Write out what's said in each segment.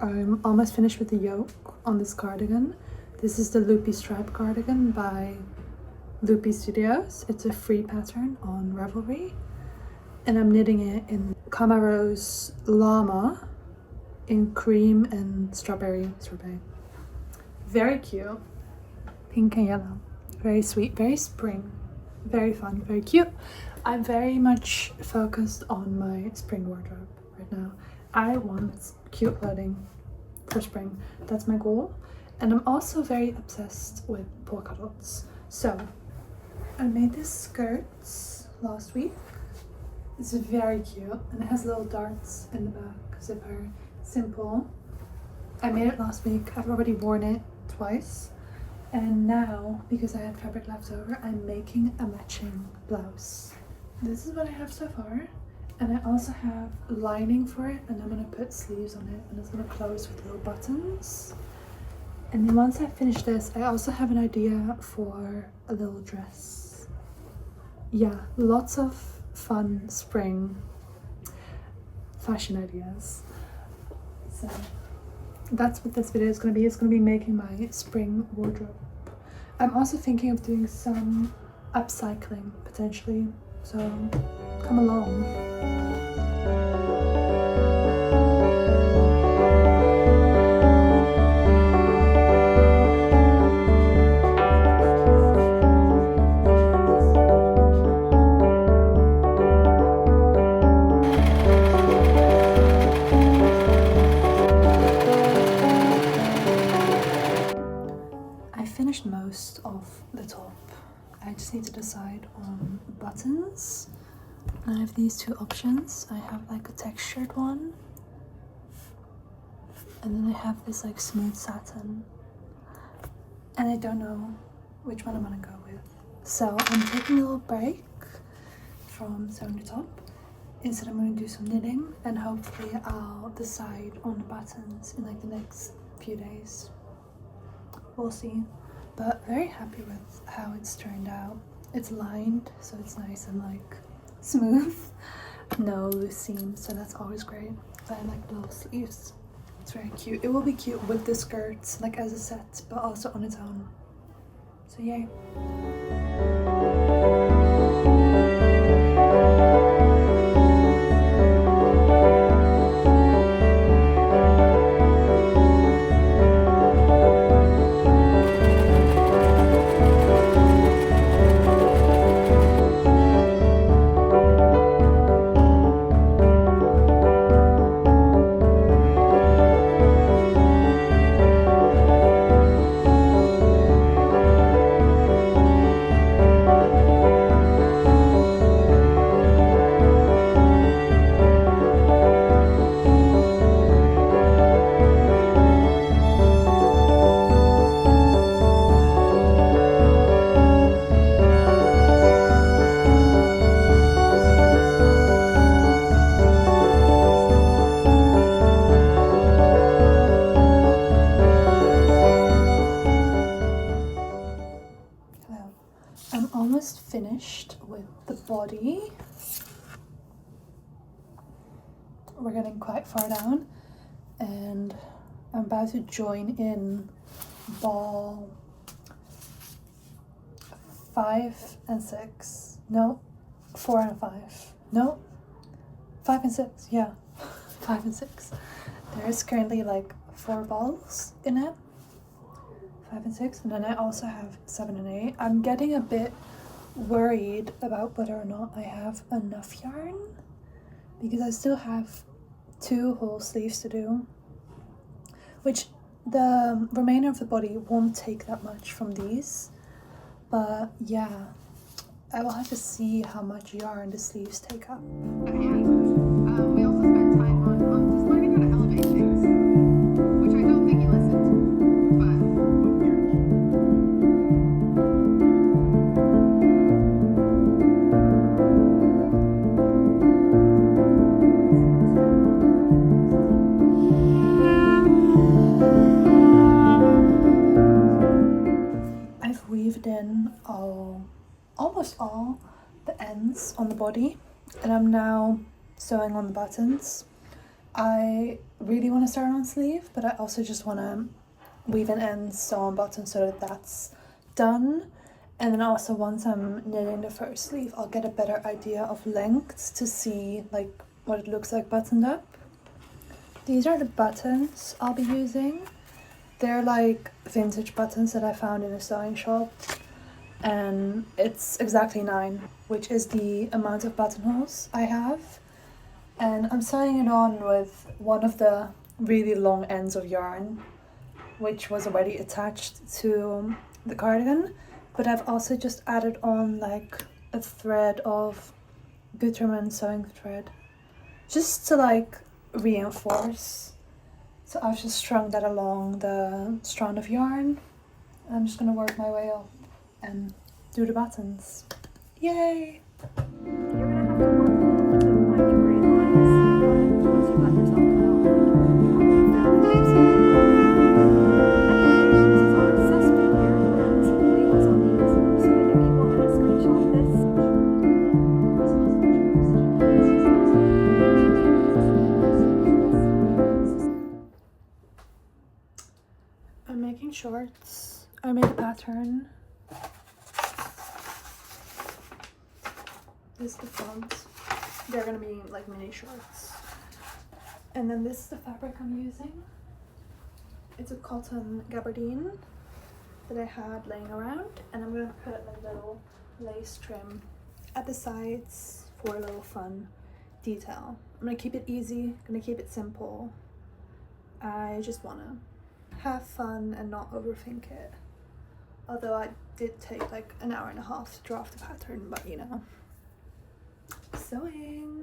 I'm almost finished with the yoke on this cardigan. This is the Loopy Stripe cardigan by Loopy Studios. It's a free pattern on Ravelry. And I'm knitting it in Camaro's Llama in cream and strawberry sorbet. Very cute. Pink and yellow. Very sweet, very spring. Very fun, very cute. I'm very much focused on my spring wardrobe right now. I want cute clothing for spring. That's my goal. And I'm also very obsessed with polka dots. So I made this skirt last week. It's very cute and it has little darts in the back, zipper, simple. I made it last week. I've already worn it twice. And now, because I had fabric left over, I'm making a matching blouse. This is what I have so far. And I also have lining for it, and I'm gonna put sleeves on it, and it's gonna close with little buttons. And then once I finish this, I also have an idea for a little dress. Yeah, lots of fun spring fashion ideas. So that's what this video is gonna be. It's gonna be making my spring wardrobe. I'm also thinking of doing some upcycling potentially, so come along. Most of the top. I just need to decide on buttons. I have these two options. I have like a textured one, and then I have this like smooth satin, and I don't know which one I'm gonna go with. So I'm taking a little break from sewing the top. Instead I'm gonna do some knitting, and hopefully I'll decide on the buttons in like the next few days. We'll see. But very happy with how it's turned out. It's lined, so it's nice and like smooth. No loose seams, so that's always great. But I like the little sleeves. It's very cute. It will be cute with the skirts, like as a set, but also on its own. So yay. Finished with the body. We're getting quite far down, and I'm about to join in ball 5 and 6. No, 4 and 5. No, 5 and 6. Yeah, 5 and 6. There's currently like 4 balls in it. 5 and 6, and then I also have 7 and 8. I'm getting a bit worried about whether or not I have enough yarn, because I still have 2 whole sleeves to do, which the remainder of the body won't take that much from these. But yeah, I will have to see how much yarn the sleeves take up. We also spent time on just learning how to elevate things, which I don't think you listened to, but in almost all the ends on the body, and I'm now sewing on the buttons. I really want to start on sleeve, but I also just want to weave an end, sew on button so that that's done. And then also once I'm knitting the first sleeve, I'll get a better idea of lengths to see like what it looks like buttoned up. These are the buttons I'll be using. They're like vintage buttons that I found in a sewing shop, and it's exactly 9, which is the amount of buttonholes I have. And I'm sewing it on with one of the really long ends of yarn, which was already attached to the cardigan, but I've also just added on like a thread of Gutermann sewing thread, just to like reinforce. So I've just strung that along the strand of yarn. I'm just gonna work my way up and do the buttons. Yay! You're gonna have to work with like green lines once you let yourself cut out. This is our assessment here, and leave us on these so that if you want to screenshot this. I'm making shorts. I made a pattern. This is the front. They're gonna be like mini shorts. And then this is the fabric I'm using. It's a cotton gabardine that I had laying around, and I'm gonna put a little lace trim at the sides for a little fun detail. I'm gonna keep it easy, gonna keep it simple. I just wanna have fun and not overthink it. Although I did take like an hour and a half to draft the pattern, but you know. Sewing.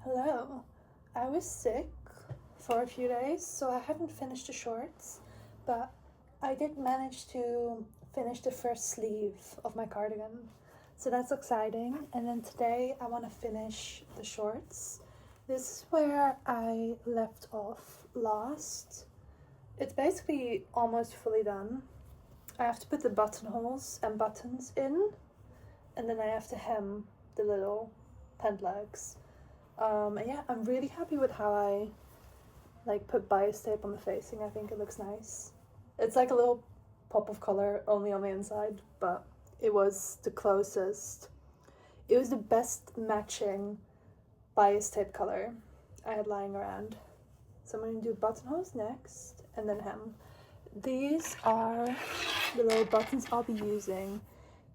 Hello. I was sick for a few days, so I haven't finished the shorts, but I did manage to finish the first sleeve of my cardigan, so that's exciting. And then today I want to finish the shorts. This is where I left off last. It's basically almost fully done. I have to put the buttonholes and buttons in, and then I have to hem the little pant legs. And yeah, I'm really happy with how I like put bias tape on the facing. I think it looks nice. It's like a little pop of color only on the inside, but it was the closest. It was the best matching bias tape color I had lying around. So I'm going to do buttonholes next and then hem. These are the little buttons I'll be using.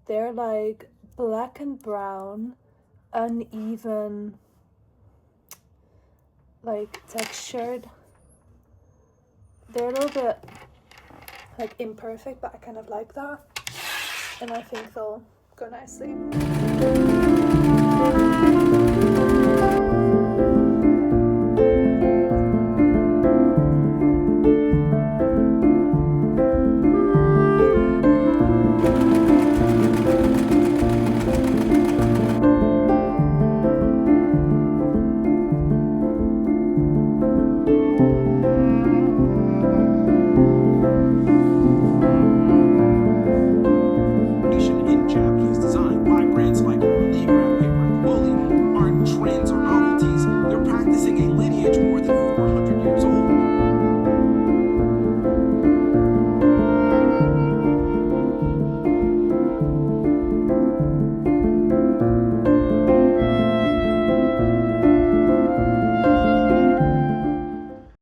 They're like black and brown, uneven, like textured. They're a little bit like imperfect, but I kind of like that, and I think they'll go nicely.